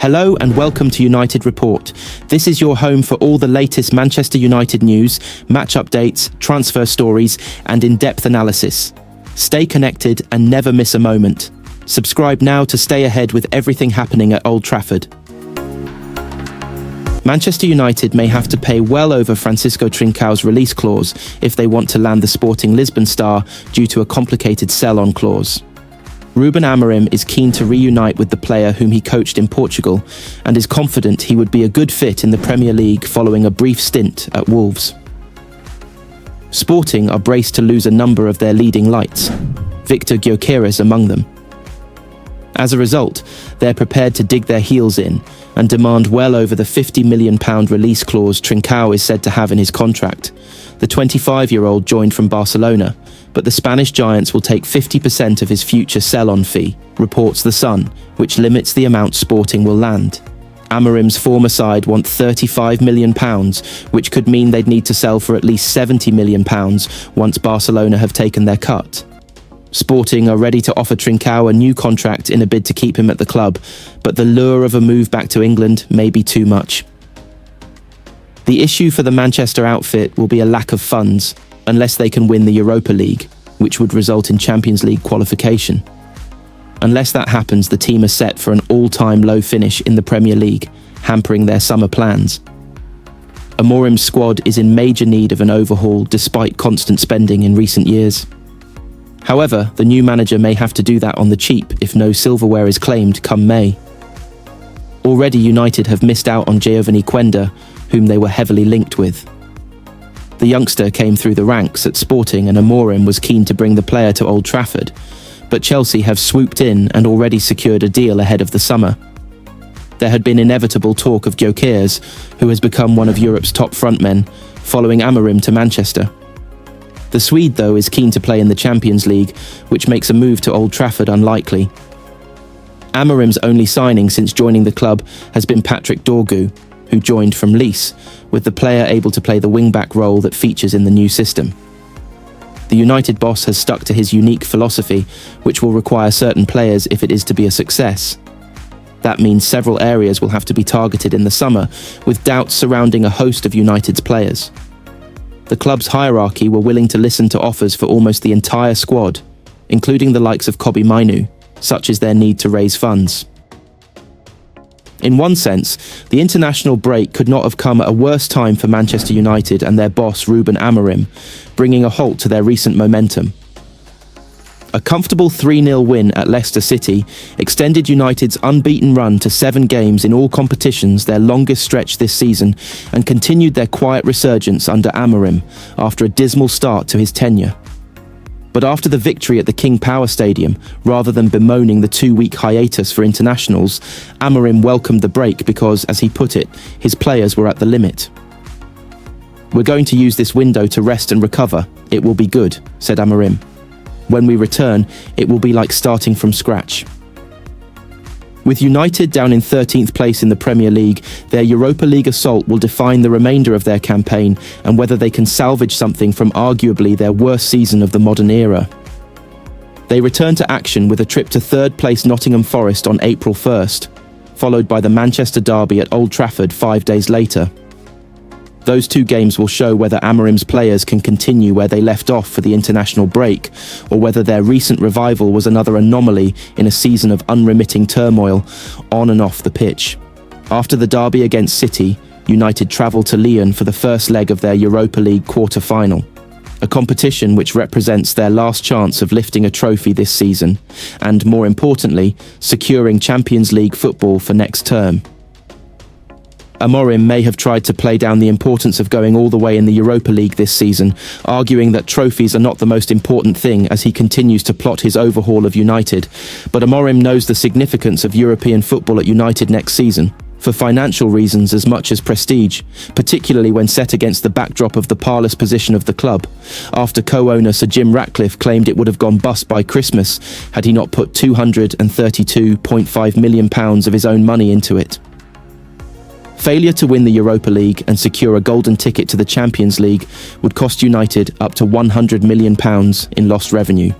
Hello and welcome to United Report. This is your home for all the latest Manchester United news, match updates, transfer stories, and in-depth analysis. Stay connected and never miss a moment. Subscribe now to stay ahead with everything happening at Old Trafford. Manchester United may have to pay well over Francisco Trincão's release clause if they want to land the Sporting Lisbon star due to a complicated sell-on clause. Ruben Amorim is keen to reunite with the player whom he coached in Portugal and is confident he would be a good fit in the Premier League following a brief stint at Wolves. Sporting are braced to lose a number of their leading lights, Victor Gyökeres among them. As a result, they're prepared to dig their heels in and demand well over the £50 million release clause Trincão is said to have in his contract. The 25-year-old joined from Barcelona, but the Spanish giants will take 50% of his future sell-on fee, reports The Sun, which limits the amount Sporting will land. Amorim's former side want £35 million, which could mean they'd need to sell for at least £70 million once Barcelona have taken their cut. Sporting are ready to offer Trincão a new contract in a bid to keep him at the club, but the lure of a move back to England may be too much. The issue for the Manchester outfit will be a lack of funds, unless they can win the Europa League, which would result in Champions League qualification. Unless that happens, the team are set for an all-time low finish in the Premier League, hampering their summer plans. Amorim's squad is in major need of an overhaul despite constant spending in recent years. However, the new manager may have to do that on the cheap if no silverware is claimed come May. Already United have missed out on Giovanni Quenda, whom they were heavily linked with. The youngster came through the ranks at Sporting and Amorim was keen to bring the player to Old Trafford, but Chelsea have swooped in and already secured a deal ahead of the summer. There had been inevitable talk of Gyökeres, who has become one of Europe's top frontmen, following Amorim to Manchester. The Swede, though, is keen to play in the Champions League, which makes a move to Old Trafford unlikely. Amorim's only signing since joining the club has been Patrick Dorgu, who joined from Lille, with the player able to play the wing-back role that features in the new system. The United boss has stuck to his unique philosophy, which will require certain players if it is to be a success. That means several areas will have to be targeted in the summer, with doubts surrounding a host of United's players. The club's hierarchy were willing to listen to offers for almost the entire squad, including the likes of Kobbie Mainoo, such as their need to raise funds. In one sense, the international break could not have come at a worse time for Manchester United and their boss Ruben Amorim, bringing a halt to their recent momentum. A comfortable 3-0 win at Leicester City extended United's unbeaten run to 7 games in all competitions, their longest stretch this season, and continued their quiet resurgence under Amorim after a dismal start to his tenure. But after the victory at the King Power Stadium, rather than bemoaning the 2-week hiatus for internationals, Amorim welcomed the break because, as he put it, his players were at the limit. "We're going to use this window to rest and recover. It will be good," said Amorim. "When we return, it will be like starting from scratch." With United down in 13th place in the Premier League, their Europa League assault will define the remainder of their campaign and whether they can salvage something from arguably their worst season of the modern era. They return to action with a trip to 3rd place Nottingham Forest on April 1st, followed by the Manchester derby at Old Trafford 5 days later. Those 2 games will show whether Amorim's players can continue where they left off for the international break, or whether their recent revival was another anomaly in a season of unremitting turmoil on and off the pitch. After the derby against City, United travel to Lyon for the first leg of their Europa League quarter-final, a competition which represents their last chance of lifting a trophy this season, and more importantly, securing Champions League football for next term. Amorim may have tried to play down the importance of going all the way in the Europa League this season, arguing that trophies are not the most important thing as he continues to plot his overhaul of United. But Amorim knows the significance of European football at United next season, for financial reasons as much as prestige, particularly when set against the backdrop of the parlous position of the club, after co-owner Sir Jim Ratcliffe claimed it would have gone bust by Christmas had he not put £232.5 million of his own money into it. Failure to win the Europa League and secure a golden ticket to the Champions League would cost United up to £100 million in lost revenue.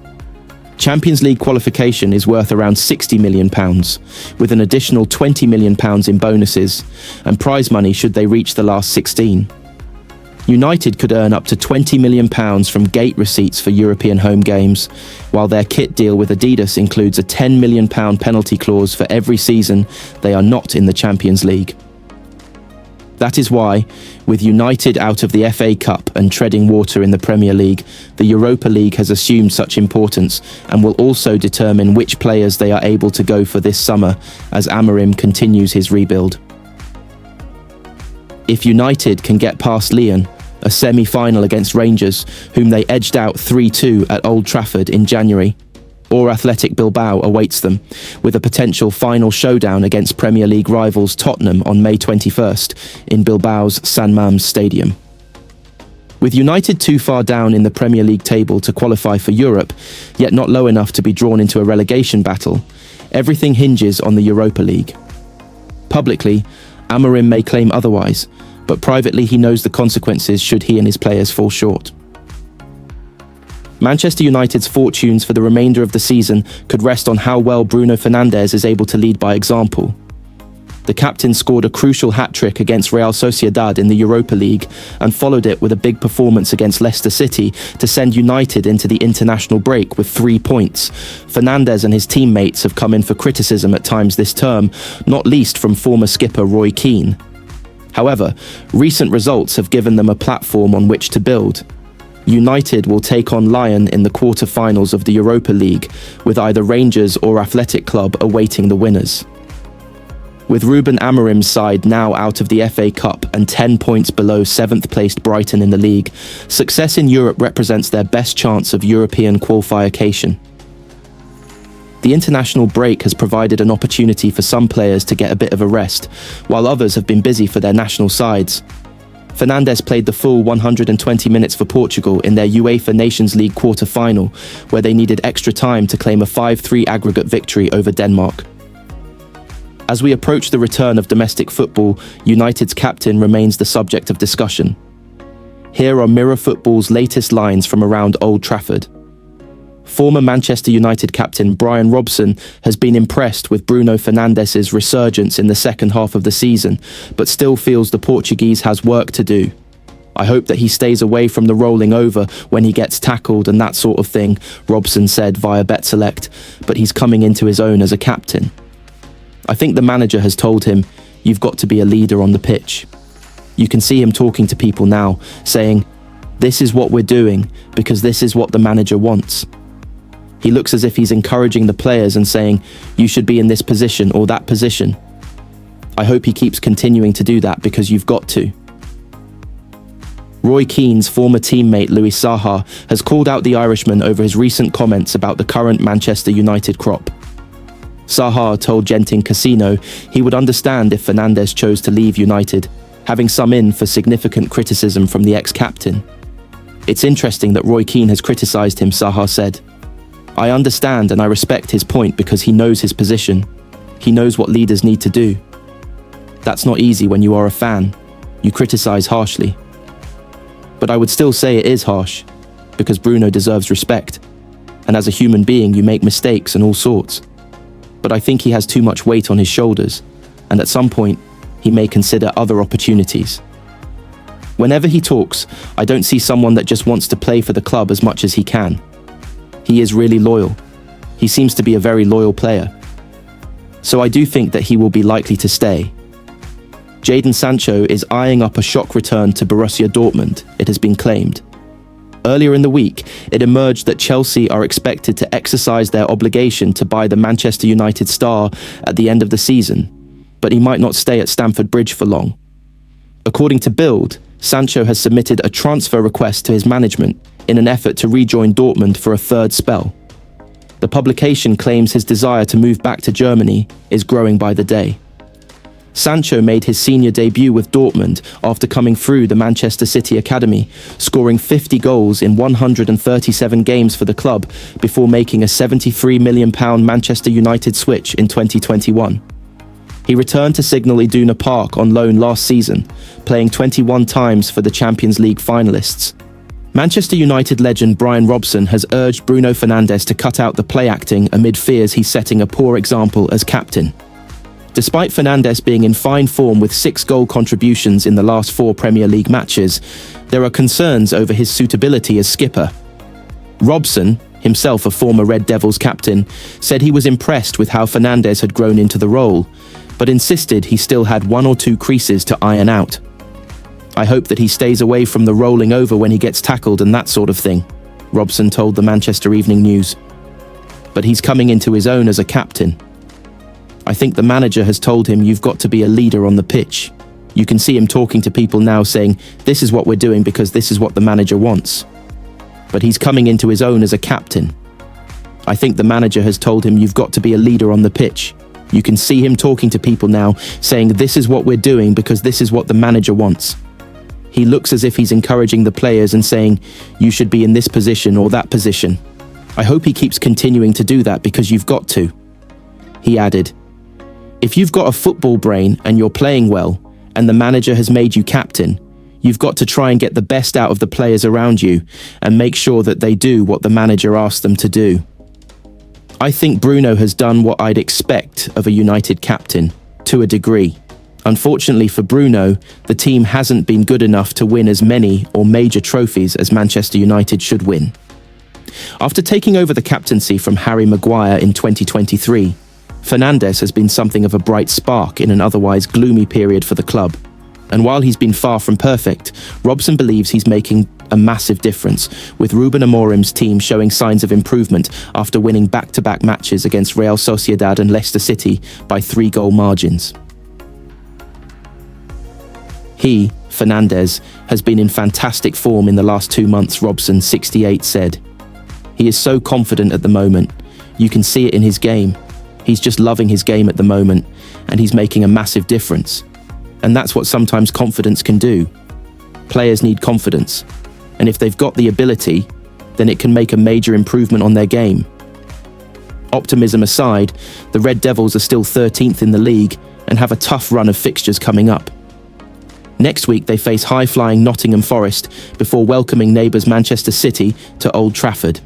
Champions League qualification is worth around £60 million, with an additional £20 million in bonuses, and prize money should they reach the last 16. United could earn up to £20 million from gate receipts for European home games, while their kit deal with Adidas includes a £10 million penalty clause for every season they are not in the Champions League. That is why, with United out of the FA Cup and treading water in the Premier League, the Europa League has assumed such importance and will also determine which players they are able to go for this summer as AMORIM continues his rebuild. If United can get past Lyon, a semi-final against Rangers, whom they edged out 3-2 at Old Trafford in January, or Athletic Bilbao awaits them, with a potential final showdown against Premier League rivals Tottenham on May 21st in Bilbao's San Mamés Stadium. With United too far down in the Premier League table to qualify for Europe, yet not low enough to be drawn into a relegation battle, everything hinges on the Europa League. Publicly, AMORIM may claim otherwise, but privately he knows the consequences should he and his players fall short. Manchester United's fortunes for the remainder of the season could rest on how well Bruno Fernandes is able to lead by example. The captain scored a crucial hat-trick against Real Sociedad in the Europa League and followed it with a big performance against Leicester City to send United into the international break with 3 points. Fernandes and his teammates have come in for criticism at times this term, not least from former skipper Roy Keane. However, recent results have given them a platform on which to build. United will take on Lyon in the quarter-finals of the Europa League, with either Rangers or Athletic Club awaiting the winners. With Ruben Amorim's side now out of the FA Cup and 10 points below 7th-placed Brighton in the league, success in Europe represents their best chance of European qualification. The international break has provided an opportunity for some players to get a bit of a rest, while others have been busy for their national sides. Fernandes played the full 120 minutes for Portugal in their UEFA Nations League quarter-final, where they needed extra time to claim a 5-3 aggregate victory over Denmark. As we approach the return of domestic football, United's captain remains the subject of discussion. Here are Mirror Football's latest lines from around Old Trafford. Former Manchester United captain Brian Robson has been impressed with Bruno Fernandes' resurgence in the second half of the season, but still feels the Portuguese has work to do. I hope that he stays away from the rolling over when he gets tackled and that sort of thing, Robson said via BetSelect, but he's coming into his own as a captain. I think the manager has told him, "You've got to be a leader on the pitch." You can see him talking to people now, saying, "This is what we're doing because this is what the manager wants." He looks as if he's encouraging the players and saying, "You should be in this position or that position." I hope he keeps continuing to do that because you've got to. Roy Keane's former teammate Louis Saha has called out the Irishman over his recent comments about the current Manchester United crop. Saha told Genting Casino he would understand if Fernandes chose to leave United, having some in for significant criticism from the ex-captain. "It's interesting that Roy Keane has criticised him," Saha said. "I understand and I respect his point because he knows his position. He knows what leaders need to do. That's not easy when you are a fan. You criticise harshly. But I would still say it is harsh, because Bruno deserves respect. And as a human being, you make mistakes and all sorts. But I think he has too much weight on his shoulders, and at some point, he may consider other opportunities. Whenever he talks, I don't see someone that just wants to play for the club as much as he can. He is really loyal. He seems to be a very loyal player. So I do think that he will be likely to stay. Jadon Sancho is eyeing up a shock return to Borussia Dortmund, it has been claimed. Earlier in the week, it emerged that Chelsea are expected to exercise their obligation to buy the Manchester United star at the end of the season, but he might not stay at Stamford Bridge for long. According to Bild, Sancho has submitted a transfer request to his management in an effort to rejoin Dortmund for a third spell. The publication claims his desire to move back to Germany is growing by the day. Sancho made his senior debut with Dortmund after coming through the Manchester City Academy, scoring 50 goals in 137 games for the club before making a £73 million Manchester United switch in 2021. He returned to Signal Iduna Park on loan last season, playing 21 times for the Champions League finalists. Manchester United legend Brian Robson has urged Bruno Fernandes to cut out the play acting amid fears he's setting a poor example as captain. Despite Fernandes being in fine form with 6 goal contributions in the last 4 Premier League matches, there are concerns over his suitability as skipper. Robson, himself a former Red Devils captain, said he was impressed with how Fernandes had grown into the role, but insisted he still had 1 or 2 creases to iron out. "I hope that he stays away from the rolling over when he gets tackled and that sort of thing," Robson told the Manchester Evening News. "But he's coming into his own as a captain. I think the manager has told him you've got to be a leader on the pitch. You can see him talking to people now saying, this is what we're doing because this is what the manager wants. But he's coming into his own as a captain. I think the manager has told him you've got to be a leader on the pitch. You can see him talking to people now saying this is what we're doing because this is what the manager wants. He looks as if he's encouraging the players and saying, you should be in this position or that position. I hope he keeps continuing to do that because you've got to." He added, "If you've got a football brain and you're playing well, and the manager has made you captain, you've got to try and get the best out of the players around you and make sure that they do what the manager asks them to do. I think Bruno has done what I'd expect of a United captain, to a degree. Unfortunately for Bruno, the team hasn't been good enough to win as many or major trophies as Manchester United should win." After taking over the captaincy from Harry Maguire in 2023, Fernandes has been something of a bright spark in an otherwise gloomy period for the club. And while he's been far from perfect, Robson believes he's making a massive difference, with Ruben Amorim's team showing signs of improvement after winning back-to-back matches against Real Sociedad and Leicester City by 3-goal margins. He, Fernandes, has been in fantastic form in the last 2 months, Robson, 68, said. He is so confident at the moment. You can see it in his game. He's just loving his game at the moment, and he's making a massive difference. And that's what sometimes confidence can do. Players need confidence, and if they've got the ability, then it can make a major improvement on their game. Optimism aside, the Red Devils are still 13th in the league and have a tough run of fixtures coming up. Next week they face high-flying Nottingham Forest before welcoming neighbours Manchester City to Old Trafford.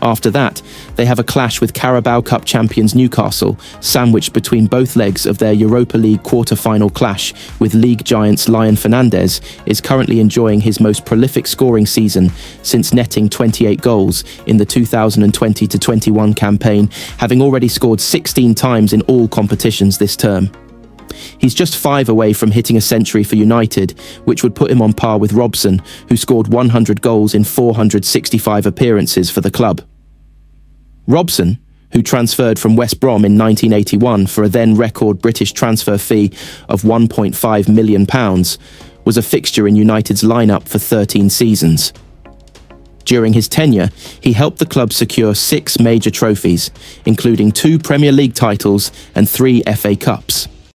After that, they have a clash with Carabao Cup champions Newcastle, sandwiched between both legs of their Europa League quarter-final clash, with league giants Lion Fernandes is currently enjoying his most prolific scoring season since netting 28 goals in the 2020-21 campaign, having already scored 16 times in all competitions this term. He's just 5 away from hitting a century for United, which would put him on par with Robson, who scored 100 goals in 465 appearances for the club. Robson, who transferred from West Brom in 1981 for a then-record British transfer fee of £1.5 million, was a fixture in United's lineup for 13 seasons. During his tenure, he helped the club secure 6 major trophies, including 2 Premier League titles and 3 FA Cups.